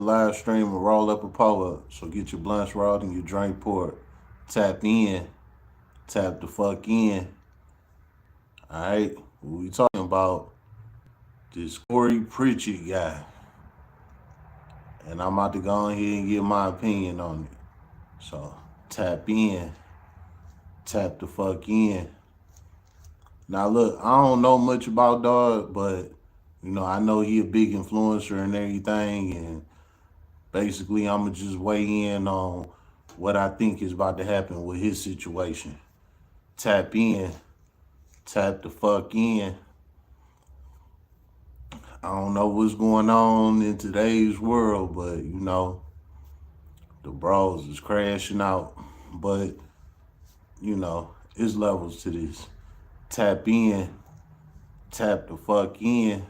live stream and roll up a pull up. So get your blunts rolled and your drink poured. Tap in, tap the fuck in. All right, what we talking about? This Corey Pritchett guy, and I'm about to go on here and give my opinion on it. So tap in, tap the fuck in. Now look, I don't know much about dog, but I know he a big influencer and everything, and basically I'ma just weigh in on what I think is about to happen with his situation. Tap in, tap the fuck in. I don't know what's going on in today's world, but the bros is crashing out. But it's levels to this. Tap in, tap the fuck in.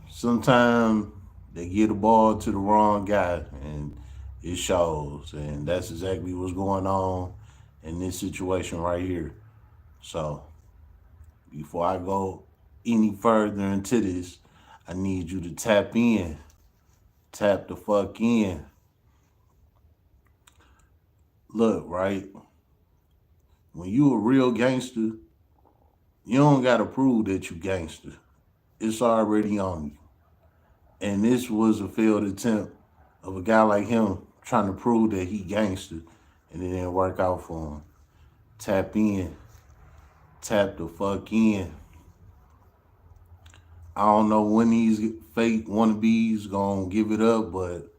Sometimes they get the ball to the wrong guy and it shows. And that's exactly what's going on in this situation right here. So before I go any further into this, I need you to tap in, tap the fuck in. Look, right? When you a real gangster, you don't gotta prove that you gangster. It's already on you. And this was a failed attempt of a guy like him trying to prove that he gangster, and it didn't work out for him. Tap in, tap the fuck in. I don't know when these fake wannabes gonna give it up, but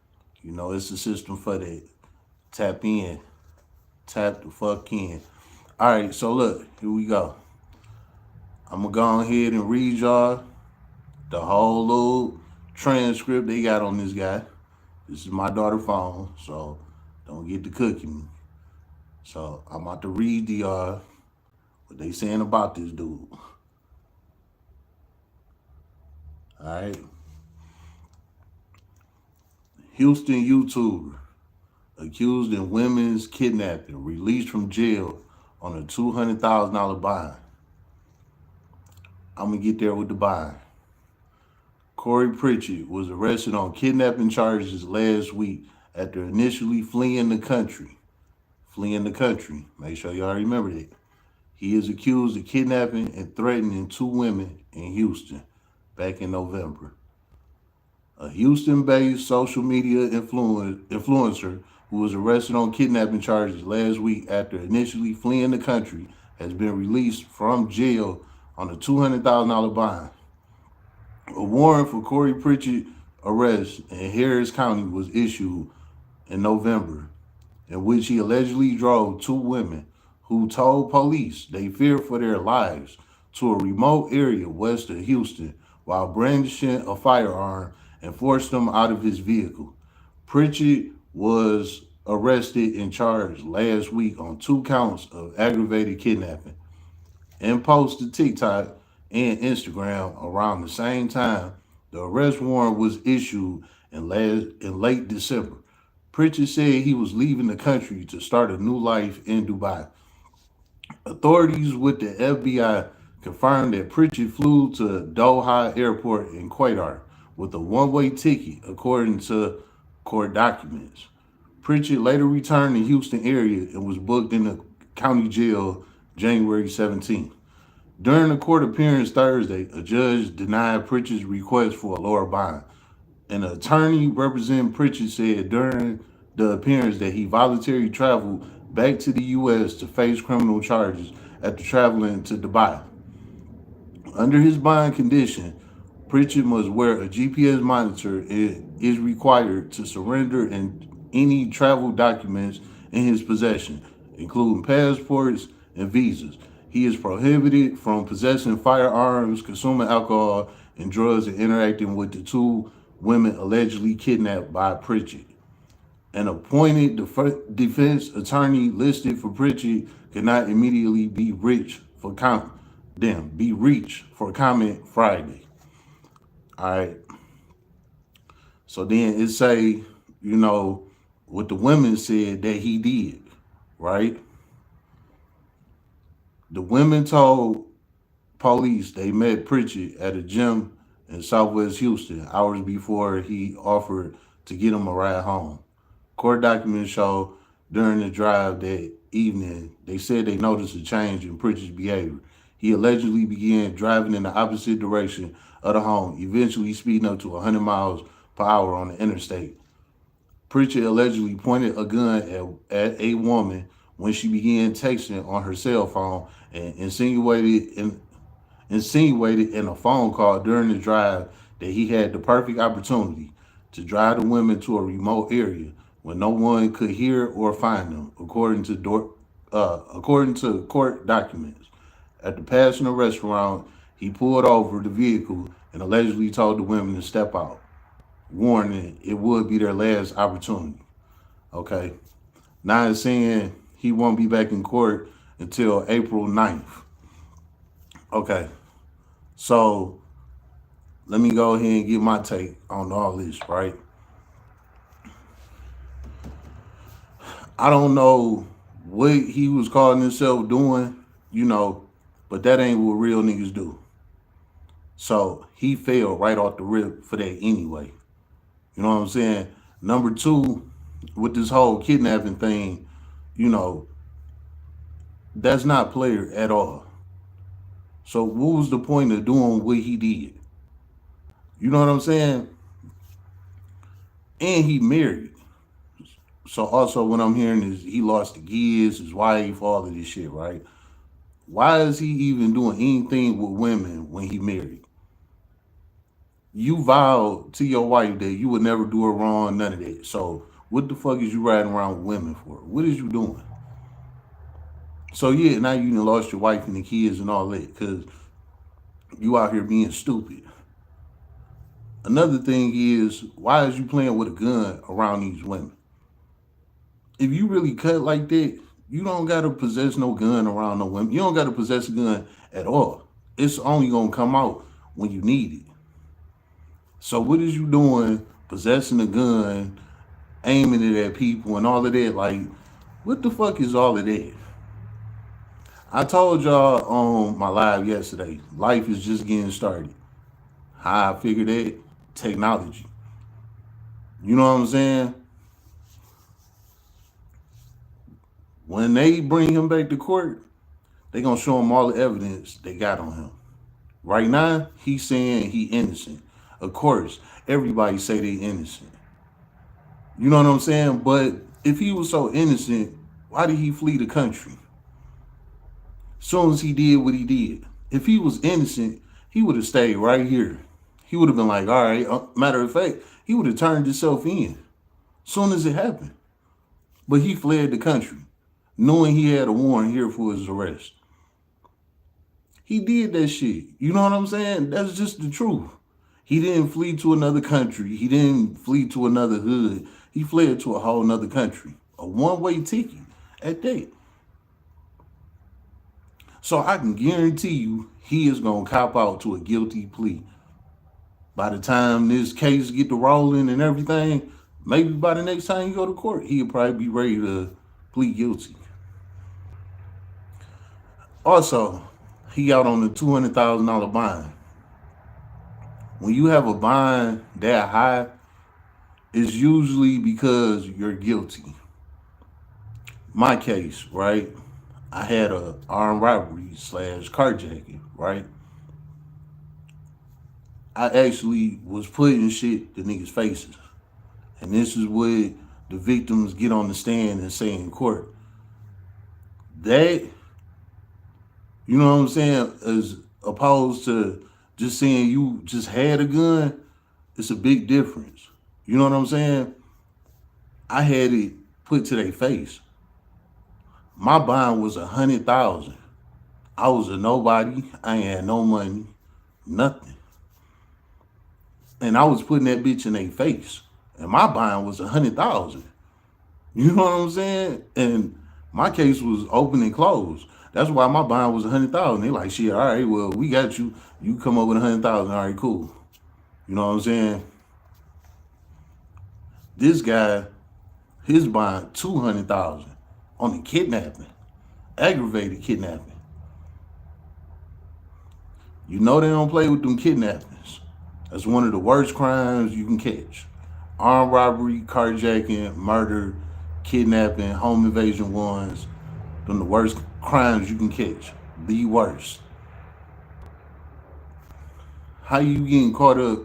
it's a system for that. Tap in, tap the fuck in. All right, so look, here we go. I'm gonna go ahead and read y'all the whole little transcript they got on this guy. This is my daughter's phone, so don't get to cooking me. So I'm about to read the what they saying about this dude. All right, Houston YouTuber accused in women's kidnapping, released from jail on a $200,000 bond. I'm gonna get there with the bond. Corey Pritchett was arrested on kidnapping charges last week after initially fleeing the country. Fleeing the country. Make sure y'all remember that. He is accused of kidnapping and threatening two women in Houston back in November. A Houston-based social media influencer who was arrested on kidnapping charges last week after initially fleeing the country has been released from jail on a $200,000 bond. A warrant for Corey Pritchett arrest in Harris County was issued in November, in which he allegedly drove two women who told police they feared for their lives to a remote area west of Houston while brandishing a firearm and forced them out of his vehicle. Pritchett was arrested and charged last week on 2 counts of aggravated kidnapping and posted TikTok and Instagram around the same time the arrest warrant was issued in late December. Pritchett said he was leaving the country to start a new life in Dubai. Authorities with the FBI confirmed that Pritchett flew to Doha Airport in Qatar with a one-way ticket, according to court documents. Pritchett later returned to Houston area and was booked in the county jail January 17th. During the court appearance Thursday, a judge denied Pritchett's request for a lower bond. An attorney representing Pritchett said during the appearance that he voluntarily traveled back to the U.S. to face criminal charges after traveling to Dubai. Under his bond condition, Pritchett must wear a GPS monitor and is required to surrender any travel documents in his possession, including passports and visas. He is prohibited from possessing firearms, consuming alcohol and drugs, and interacting with the two women allegedly kidnapped by Pritchett. An appointed defense attorney listed for Pritchett could not immediately be reached for comment Friday. All right. So then it say, what the women said that he did, right? The women told police they met Pritchett at a gym in Southwest Houston hours before he offered to get him a ride home. Court documents show during the drive that evening, they said they noticed a change in Pritchett's behavior. He allegedly began driving in the opposite direction of the home, eventually speeding up to 100 miles per hour on the interstate. Pritchett allegedly pointed a gun at a woman when she began texting on her cell phone and insinuated in a phone call during the drive that he had the perfect opportunity to drive the women to a remote area where no one could hear or find them, according to court documents. At the Passion restaurant, he pulled over the vehicle and allegedly told the women to step out, warning it would be their last opportunity. Okay. Now it's saying he won't be back in court until April 9th. Okay. So let me go ahead and get my take on all this, right? I don't know what he was calling himself doing, but that ain't what real niggas do. So he failed right off the rip for that anyway. You know what I'm saying? Number two, with this whole kidnapping thing, you know, that's not player at all. So what was the point of doing what he did? You know what I'm saying? And he married. So also what I'm hearing is he lost the kids, his wife, all of this shit, right? Why is he even doing anything with women when he married? You vowed to your wife that you would never do her wrong, none of that. So what the fuck is you riding around with women for? What is you doing? So yeah, now you done lost your wife and the kids and all that because you out here being stupid. Another thing is, why is you playing with a gun around these women? If you really cut like that, you don't gotta possess no gun around no women. You don't gotta possess a gun at all. It's only gonna come out when you need it. So what is you doing possessing a gun, aiming it at people and all of that? Like, what the fuck is all of that? I told y'all on my live yesterday, life is just getting started. How I figured that? Technology. You know what I'm saying? When they bring him back to court, they gonna show him all the evidence they got on him. Right now, he's saying he innocent. Of course, everybody say they innocent. You know what I'm saying? But if he was so innocent, why did he flee the country? Soon as he did what he did. If he was innocent, he would have stayed right here. He would have been like, all right, matter of fact, he would have turned himself in soon as it happened. But he fled the country, knowing he had a warrant here for his arrest. He did that shit. You know what I'm saying? That's just the truth. He didn't flee to another country. He didn't flee to another hood. He fled to a whole nother country. A one-way ticket at that. So I can guarantee you he is going to cop out to a guilty plea. By the time this case get to rolling and everything, maybe by the next time you go to court, he'll probably be ready to plead guilty. Also, he out on the $200,000 bond. When you have a bond that high, it's usually because you're guilty. My case, right? I had a armed robbery / carjacking, right? I actually was putting shit to niggas' faces. And this is what the victims get on the stand and say in court. That, you know what I'm saying, as opposed to just saying you just had a gun, it's a big difference. You know what I'm saying? I had it put to their face. My bond was 100,000. I was a nobody. I ain't had no money, nothing. And I was putting that bitch in their face. And my bond was 100,000. You know what I'm saying? And my case was open and closed. That's why my bond was 100,000. They like, shit, all right, well, we got you. You come up with 100,000. All right, cool. You know what I'm saying? This guy, his bond 200,000 on the kidnapping, aggravated kidnapping. You know they don't play with them kidnappings. That's one of the worst crimes you can catch. Armed robbery, carjacking, murder, kidnapping, home invasion ones. Them the worst crimes you can catch. The worst. How you getting caught up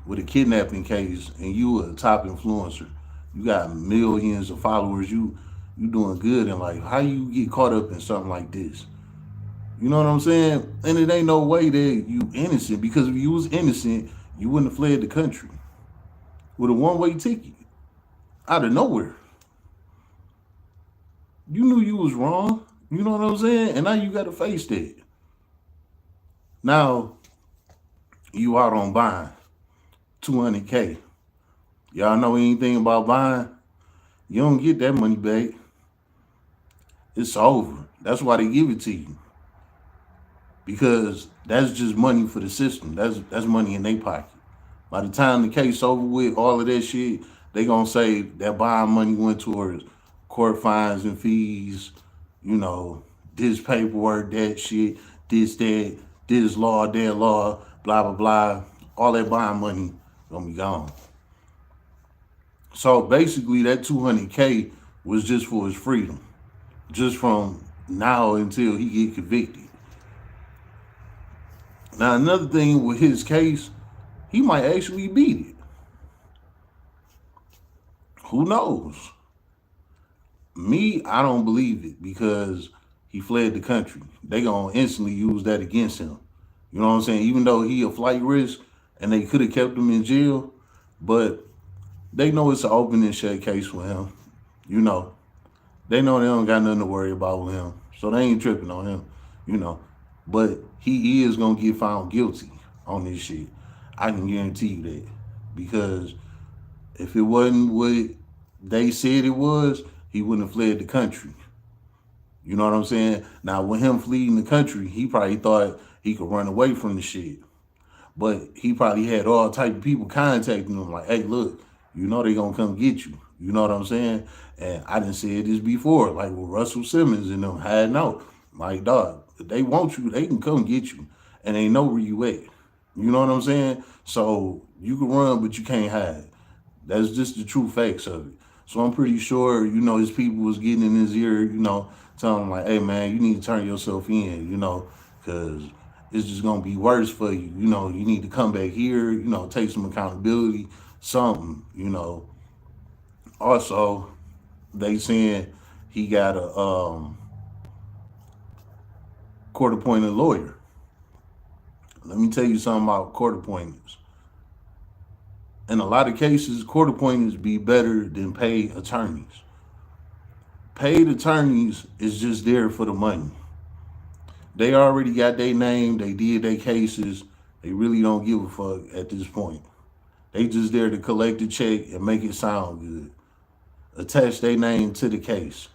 with a kidnapping case and you a top influencer? You got millions of followers. You doing good in life. How you get caught up in something like this? You know what I'm saying? And it ain't no way that you innocent, because if you was innocent, you wouldn't have fled the country with a one-way ticket out of nowhere. You knew you was wrong. You know what I'm saying? And now you got to face that. Now you out on bond, 200K. Y'all know anything about bond? You don't get that money back. It's over. That's why they give it to you, because that's just money for the system. That's money in their pocket. By the time the case over with, all of that shit, they gonna say that bond money went towards court fines and fees, you know, this paperwork, that shit, this, that, this law, that law, blah, blah, blah. All that bond money gonna be gone. So basically that 200K was just for his freedom, just from now until he get convicted. Now another thing with his case, he might actually beat it. Who knows? Me, I don't believe it, because he fled the country. They gonna instantly use that against him. You know what I'm saying? Even though he a flight risk and they could have kept him in jail, but they know it's an open and shut case with him. You know, they know they don't got nothing to worry about with him, so they ain't tripping on him. You know, but he is gonna get found guilty on this shit. I can guarantee you that, because if it wasn't what they said it was, he wouldn't have fled the country. You know what I'm saying? Now, with him fleeing the country, he probably thought he could run away from the shit. But he probably had all type of people contacting him like, hey, look, you know they gonna come get you. You know what I'm saying? And I didn't say this before, like with Russell Simmons and them hiding out. Like, dog, if they want you, they can come get you. And they know where you at. You know what I'm saying? So you can run, but you can't hide. That's just the true facts of it. So I'm pretty sure, you know, his people was getting in his ear, you know, telling him like, hey, man, you need to turn yourself in, you know, because it's just going to be worse for you. You know, you need to come back here, you know, take some accountability, something, you know. Also, they saying he got a court-appointed lawyer. Let me tell you something about court appointments. In a lot of cases, court appointments be better than paid attorneys. Paid attorneys is just there for the money. They already got their name, they did their cases, they really don't give a fuck at this point. They just there to collect the check and make it sound good. Attach their name to the case.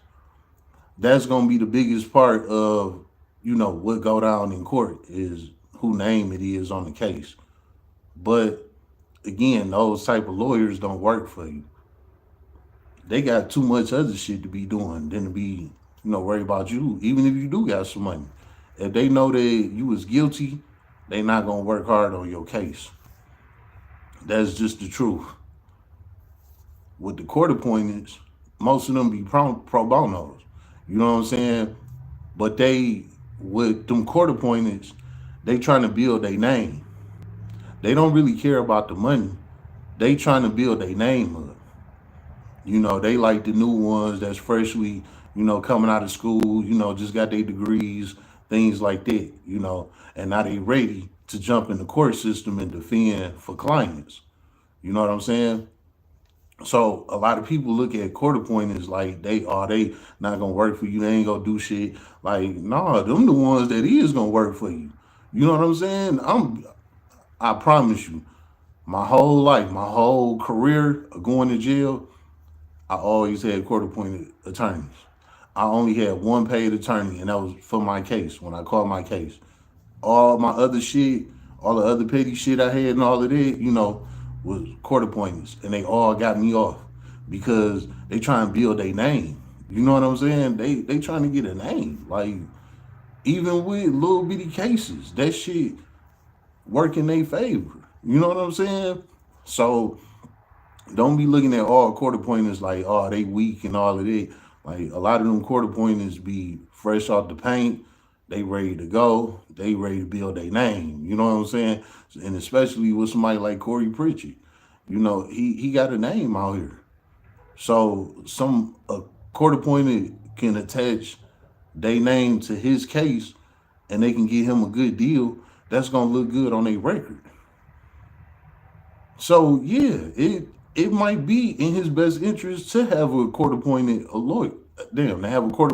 That's gonna be the biggest part of, you know, what go down in court, is who name it is on the case. But again, those type of lawyers don't work for you. They got too much other shit to be doing than to be, you know, worry about you, even if you do got some money. If they know that you was guilty, they not gonna work hard on your case. That's just the truth. With the court appointments, most of them be pro bonos. You know what I'm saying? But they, with them court appointments, they trying to build their name. They don't really care about the money. They trying to build their name up. You know, they like the new ones that's freshly, you know, coming out of school, you know, just got their degrees, things like that, you know, and now they ready to jump in the court system and defend for clients. You know what I'm saying? So a lot of people look at court appointments like they not gonna work for you, they ain't gonna do shit. Like, nah, them the ones that is gonna work for you. You know what I'm saying? I promise you, my whole life, my whole career of going to jail, I always had court appointed attorneys. I only had one paid attorney, and that was for my case, when I called my case. All my other shit, all the other petty shit I had and all of that, you know, was court appointments. And they all got me off because they try and build a name. You know what I'm saying? They trying to get a name. Like, even with little bitty cases, that shit work in their favor. You know what I'm saying? So don't be looking at all quarter pointers like, oh, they weak and all of that. Like a lot of them quarter pointers be fresh off the paint. They ready to go. They ready to build their name. You know what I'm saying? And especially with somebody like Corey Pritchett. You know, he got a name out here. So some a quarter pointer can attach their name to his case and they can get him a good deal. That's gonna look good on their record. So yeah, it might be in his best interest to have a court appointed a lawyer. Damn, to have a court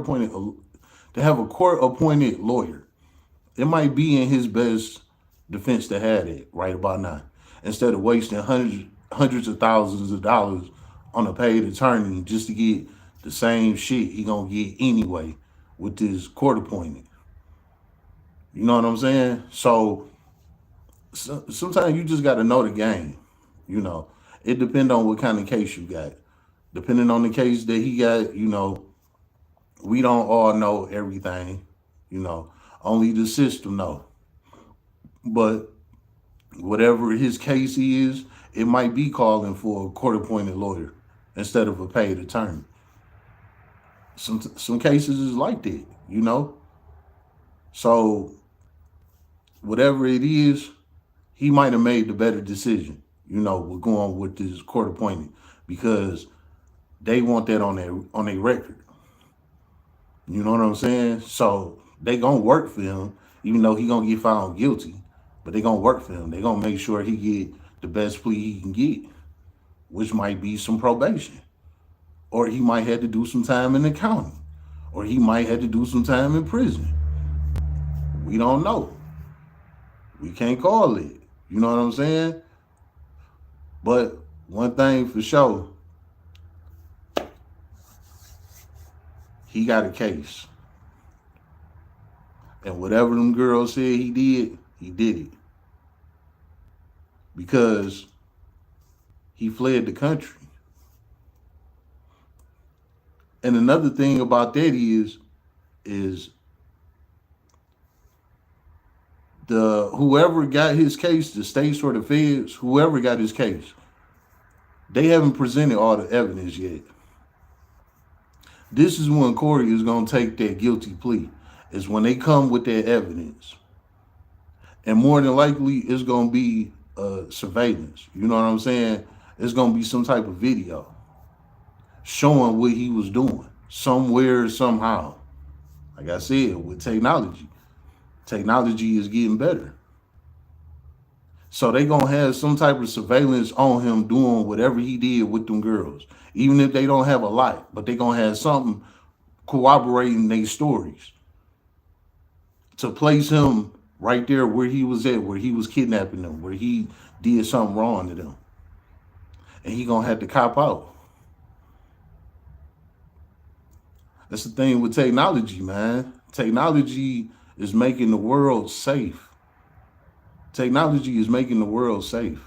appointed lawyer. It might be in his best defense to have it right about now, instead of wasting hundreds of thousands of dollars on a paid attorney just to get the same shit he gonna get anyway with this court appointed. You know what I'm saying? So sometimes you just got to know the game. You know, it depends on what kind of case you got. Depending on the case that he got, you know, we don't all know everything. You know, only the system know. But whatever his case is, it might be calling for a court-appointed lawyer instead of a paid attorney. Some cases is like that. You know, so whatever it is, he might have made the better decision. You know, we're going with this court appointed because they want that on their record. You know what I'm saying? So they gonna work for him, even though he gonna get found guilty. But they gonna work for him. They gonna make sure he get the best plea he can get, which might be some probation, or he might have to do some time in the county, or he might have to do some time in prison. We don't know. We can't call it. You know what I'm saying? But one thing for sure, he got a case. And whatever them girls said he did it. Because he fled the country. And another thing about that is the whoever got his case, the states or the feds, whoever got his case, they haven't presented all the evidence yet. This is when Corey is gonna take that guilty plea. Is when they come with that evidence. And more than likely it's gonna be surveillance. You know what I'm saying? It's gonna be some type of video showing what he was doing somewhere, somehow. Like I said, with technology is getting better. So they gonna have some type of surveillance on him doing whatever he did with them girls. Even if they don't have a lot, but they gonna have something corroborating their stories to place him right there where he was at, where he was kidnapping them, where he did something wrong to them. And he gonna have to cop out. That's the thing with technology, man. Technology is making the world safe. Technology is making the world safe.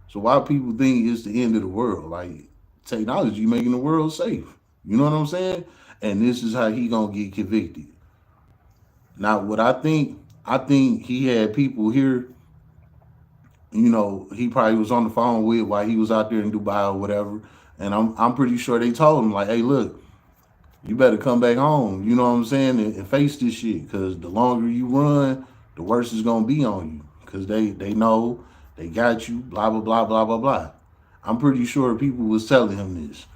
So why people think it's the end of the world? Like technology making the world safe. You know what I'm saying? And this is how he gonna get convicted. Now, what I think he had people here. You know, he probably was on the phone with while he was out there in Dubai or whatever. And I'm pretty sure they told him like, hey, look, you better come back home. You know what I'm saying? And face this shit, because the longer you run, the worse it's gonna be on you. Because they know they got you. Blah blah blah blah blah blah. I'm pretty sure people was telling him this.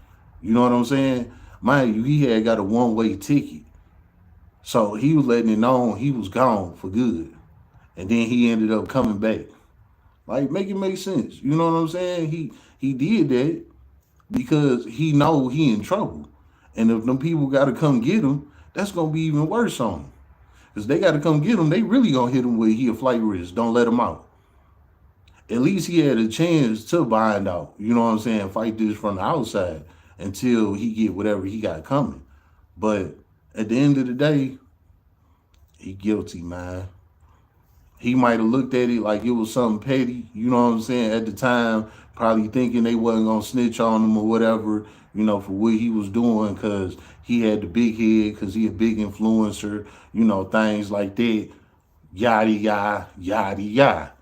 You know what I'm saying? Mind you, he had got a one-way ticket. So he was letting it known he was gone for good. And then he ended up coming back. Like, make it make sense. You know what I'm saying? He did that because he know he in trouble. And if them people got to come get him, that's going to be even worse on him. Because they got to come get him, they really going to hit him with he a flight risk. Don't let him out. At least he had a chance to bind out. You know what I'm saying? Fight this from the outside until he get whatever he got coming. But at the end of the day, he guilty, man. He might have looked at it like it was something petty, you know what I'm saying, at the time, probably thinking they wasn't going to snitch on him or whatever, you know, for what he was doing because he had the big head, because he a big influencer, you know, things like that, yada, yada, yada, yada.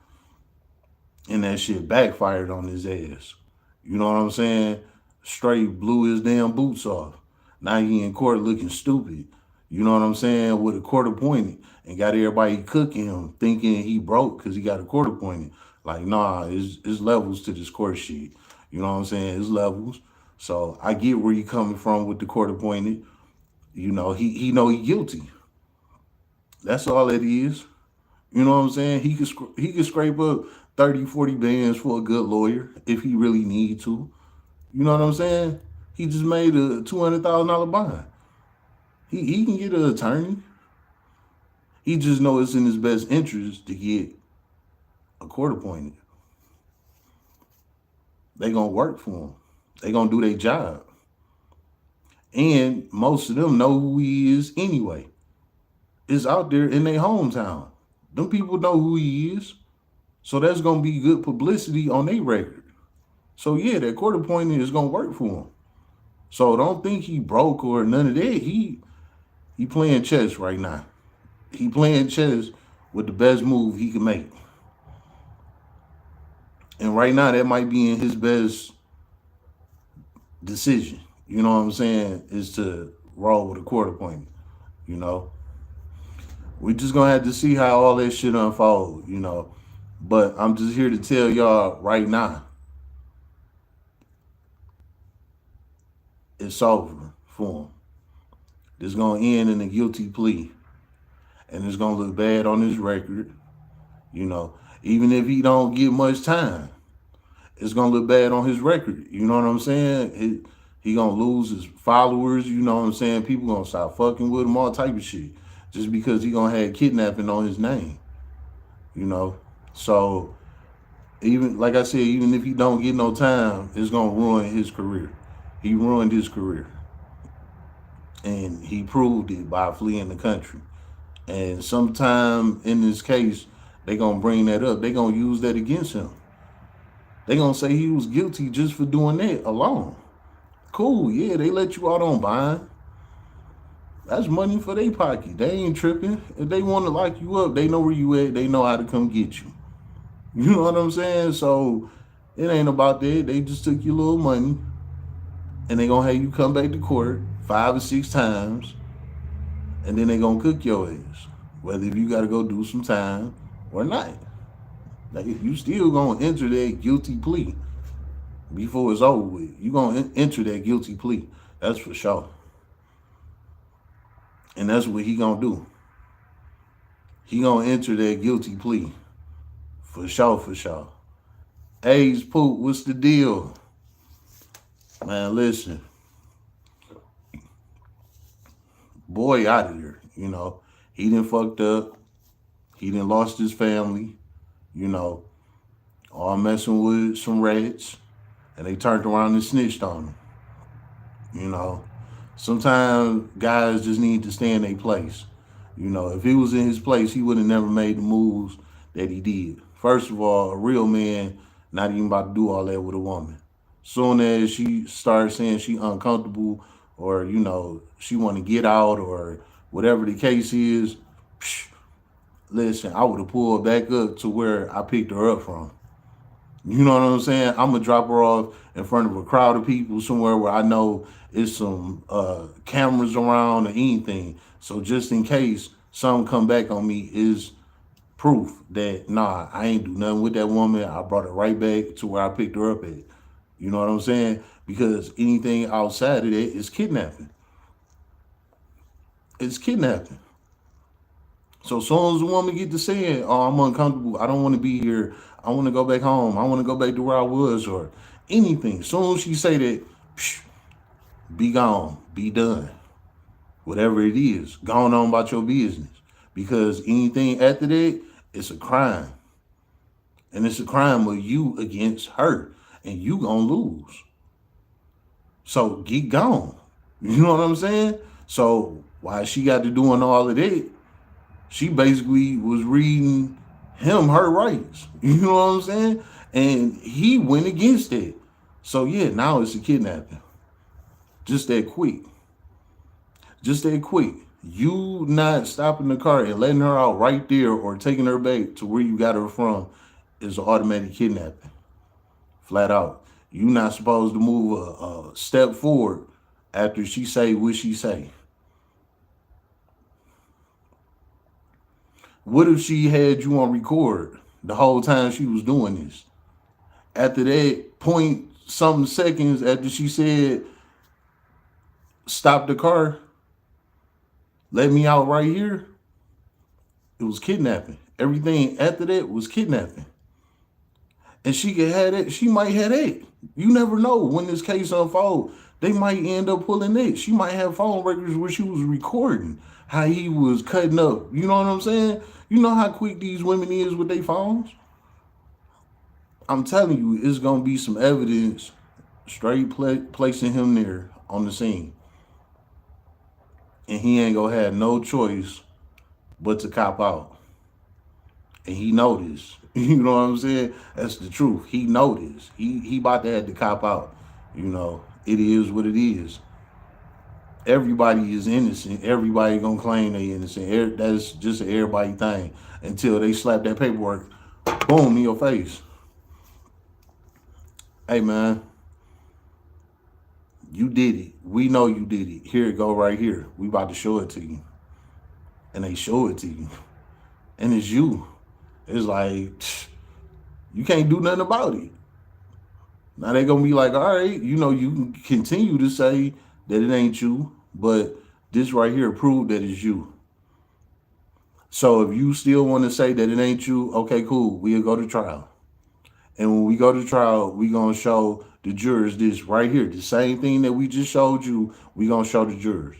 and that shit backfired on his ass. You know what I'm saying? Straight blew his damn boots off. Now he in court looking stupid. You know what I'm saying? With a court appointed, and got everybody cooking him, thinking he broke because he got a court appointed. Like, nah, it's levels to this court shit. You know what I'm saying? It's levels. So I get where you coming from with the court appointed. You know, he know he guilty. That's all it is. You know what I'm saying? He could scrape up 30, 40 bands for a good lawyer if he really need to. You know what I'm saying? He just made a $200,000 bond. He can get an attorney. He just know it's in his best interest to get a court appointed. They gonna work for him. They gonna do their job. And most of them know who he is anyway. It's out there in their hometown. Them people know who he is. So that's gonna be good publicity on their record. So yeah, that court appointment is gonna work for him. So don't think he broke or none of that. He playing chess right now. He playing chess with the best move he can make. And right now that might be in his best decision. You know what I'm saying? Is to roll with a court appointment. You know? We just gonna have to see how all that shit unfold, you know. But I'm just here to tell y'all right now, it's over for him. This gonna end in a guilty plea, and it's gonna look bad on his record. You know, even if he don't get much time, it's gonna look bad on his record. You know what I'm saying? He gonna lose his followers. You know what I'm saying? People gonna stop fucking with him, all type of shit, just because he gonna have kidnapping on his name. You know, so even like I said, even if he don't get no time, it's gonna ruin his career. He ruined his career, and he proved it by fleeing the country. And sometime in this case, they gonna bring that up. They gonna use that against him. They gonna say he was guilty just for doing that alone. Cool, yeah, they let you out on bond. That's money for their pocket. They ain't tripping. If they want to lock you up, they know where you at. They know how to come get you. You know what I'm saying? So it ain't about that. They just took your little money, and they gonna have you come back to court 5 or 6 times, and then they gonna cook your ass. Whether you gotta go do some time or not. Like, you still gonna enter that guilty plea before it's over with. You gonna enter that guilty plea. That's for sure. And that's what he gonna do. He gonna enter that guilty plea. For sure, for sure. A's Poop, what's the deal? Man, listen. Boy out of there, you know. He done fucked up. He done lost his family, you know. All messing with some rats. And they turned around and snitched on him. You know. Sometimes guys just need to stay in their place. You know, if he was in his place, he would have never made the moves that he did. First of all, a real man not even about to do all that with a woman. Soon as she starts saying she uncomfortable, or, you know, she want to get out, or whatever the case is, listen, I would have pulled back up to where I picked her up from. You know what I'm saying? I'm going to drop her off in front of a crowd of people somewhere where I know it's some cameras around or anything. So just in case something come back on me is proof that, nah, I ain't do nothing with that woman. I brought her right back to where I picked her up at. You know what I'm saying? Because anything outside of that is kidnapping. It's kidnapping. So as soon as a woman get to saying, oh, I'm uncomfortable, I don't want to be here, I want to go back home, I want to go back to where I was, or anything. As soon as she say that, be gone, be done. Whatever it is, going on about your business. Because anything after that, it's a crime. And it's a crime of you against her. And you gonna lose. So get gone. You know what I'm saying? So while she got to doing all of that, she basically was reading him her rights. You know what I'm saying? And he went against it. So yeah, now it's a kidnapping. Just that quick. Just that quick. You not stopping the car and letting her out right there or taking her back to where you got her from is an automatic kidnapping. Flat out. You not supposed to move a step forward after she say what she say. What if she had you on record the whole time she was doing this? After that point something seconds after she said stop the car, let me out right here, it was kidnapping. Everything after that was kidnapping. And she could have it, she might have it. You never know when this case unfolds. They might end up pulling it. She might have phone records where she was recording how he was cutting up. You know what I'm saying? You know how quick these women is with their phones? I'm telling you, it's gonna be some evidence straight placing him there on the scene. And he ain't gonna have no choice but to cop out. And he know this. You know what I'm saying? That's the truth. He know this. He about to have to cop out. You know, it is what it is. Everybody is innocent. Everybody gonna claim they innocent. That's just an everybody thing until they slap that paperwork, boom, in your face. Hey man, you did it. We know you did it. Here it go right here. We about to show it to you. And they show it to you. And it's you. It's like, you can't do nothing about it. Now they gonna be like, all right, you know, you can continue to say that it ain't you, but this right here proved that it's you. So if you still want to say that it ain't you, okay, cool. We'll go to trial. And when we go to trial, we gonna show the jurors this right here. The same thing that we just showed you, we gonna show the jurors.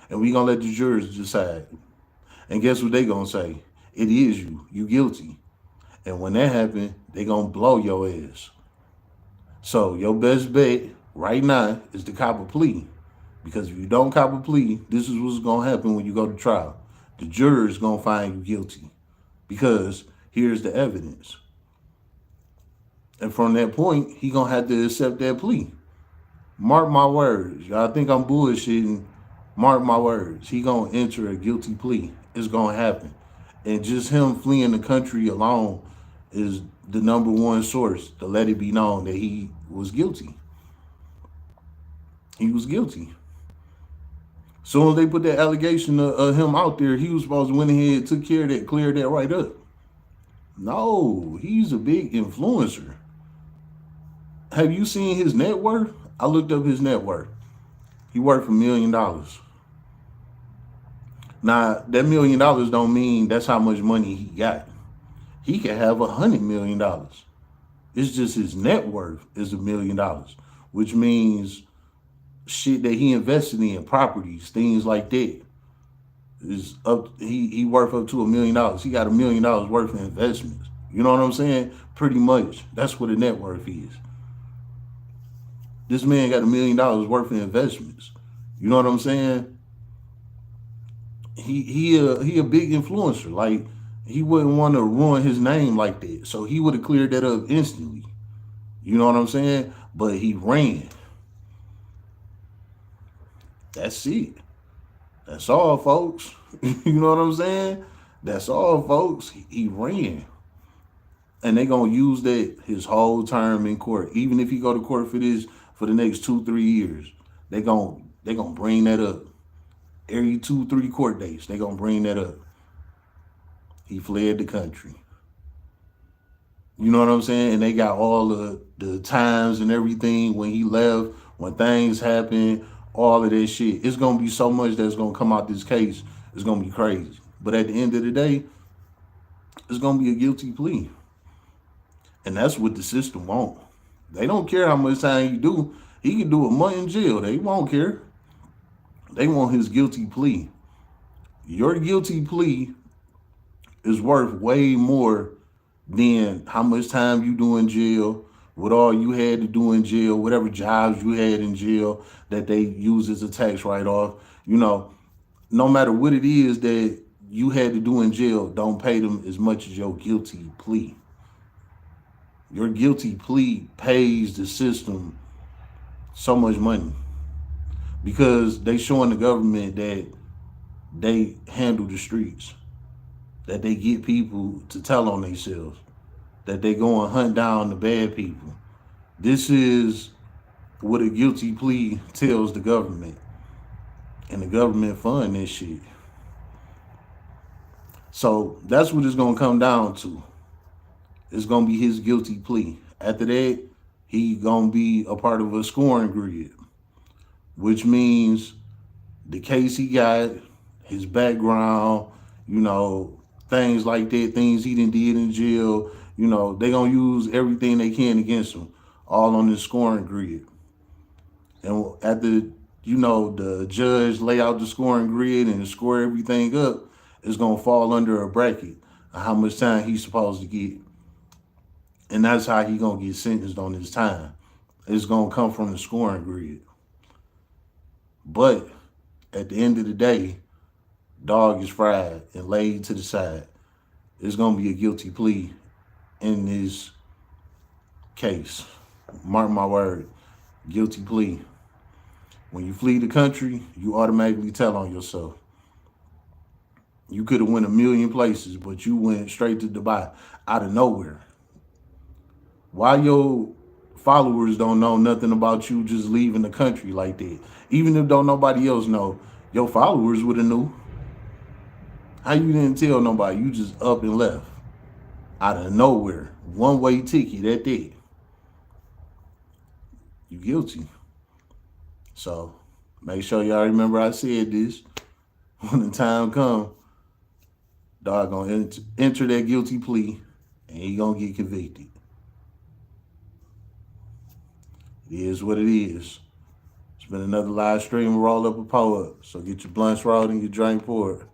And we gonna let the jurors decide. And guess what they gonna say? It is you. You guilty. And when that happens, they gonna blow your ass. So your best bet right now is to cop a plea. Because if you don't cop a plea, this is what's gonna happen when you go to trial. The jurors gonna find you guilty. Because here's the evidence. And from that point, he gonna have to accept that plea. Mark my words. Y'all think I'm bullshitting. Mark my words. He gonna enter a guilty plea. It's gonna happen. And just him fleeing the country alone is the number one source to let it be known that he was guilty. He was guilty. Soon as they put that allegation of him out there, he was supposed to went ahead, took care of that, cleared that right up. No, he's a big influencer. Have you seen his net worth? I looked up his net worth. He worth $1 million. Now, that $1 million don't mean that's how much money he got. He could have $100 million. It's just his net worth is $1 million, which means shit that he invested in, properties, things like that, is up. He worth up to $1 million. He got $1 million worth of investments. You know what I'm saying? Pretty much. That's what a net worth is. This man got $1 million worth of investments. You know what I'm saying? He a big influencer. Like, he wouldn't want to ruin his name like that. So he would have cleared that up instantly. You know what I'm saying? But he ran. That's it. That's all, folks. You know what I'm saying? That's all, folks. He ran. And they gonna use that his whole term in court. Even if he go to court for this for the next 2-3 years, they gonna bring that up. Every 2-3 court dates, they gonna bring that up. He fled the country. You know what I'm saying? And they got all the times and everything when he left, when things happen, all of that shit. It's gonna be so much that's gonna come out this case. It's gonna be crazy. But at the end of the day, it's gonna be a guilty plea. And that's what the system won't. They don't care how much time you do. He can do a month in jail. They won't care. They want his guilty plea. Your guilty plea is worth way more than how much time you do in jail, what all you had to do in jail, whatever jobs you had in jail that they use as a tax write-off. You know, no matter what it is that you had to do in jail, don't pay them as much as your guilty plea. Your guilty plea pays the system so much money because they showing the government that they handle the streets, that they get people to tell on themselves. that they go and hunt down the bad people. This is what a guilty plea tells the government. And the government fund this shit. So that's what it's gonna come down to. It's gonna be his guilty plea. After that, he gonna be a part of a scoring grid, which means the case he got, his background, you know, things like that, things he done did in jail, you know, they gonna use everything they can against him, all on this scoring grid. And after, you know, the judge lay out the scoring grid and score everything up, it's gonna fall under a bracket of how much time he's supposed to get. And that's how he gonna get sentenced on his time. It's gonna come from the scoring grid. But at the end of the day, dog is fried and laid to the side. It's gonna be a guilty plea in this case. Mark my word, guilty plea. When you flee the country, you automatically tell on yourself. You could have went a million places, but you went straight to Dubai out of nowhere. Why your followers don't know nothing about you just leaving the country like that? Even if don't nobody else know, your followers would have knew. How you didn't tell nobody? You just up and left out of nowhere. One-way ticket, that did. You guilty. So make sure y'all remember I said this. When the time comes, dog gonna enter that guilty plea and he gonna get convicted. It is what it is. It's been another live stream of Roll Up a Pour Up. So get your blunts rolled and your drink poured.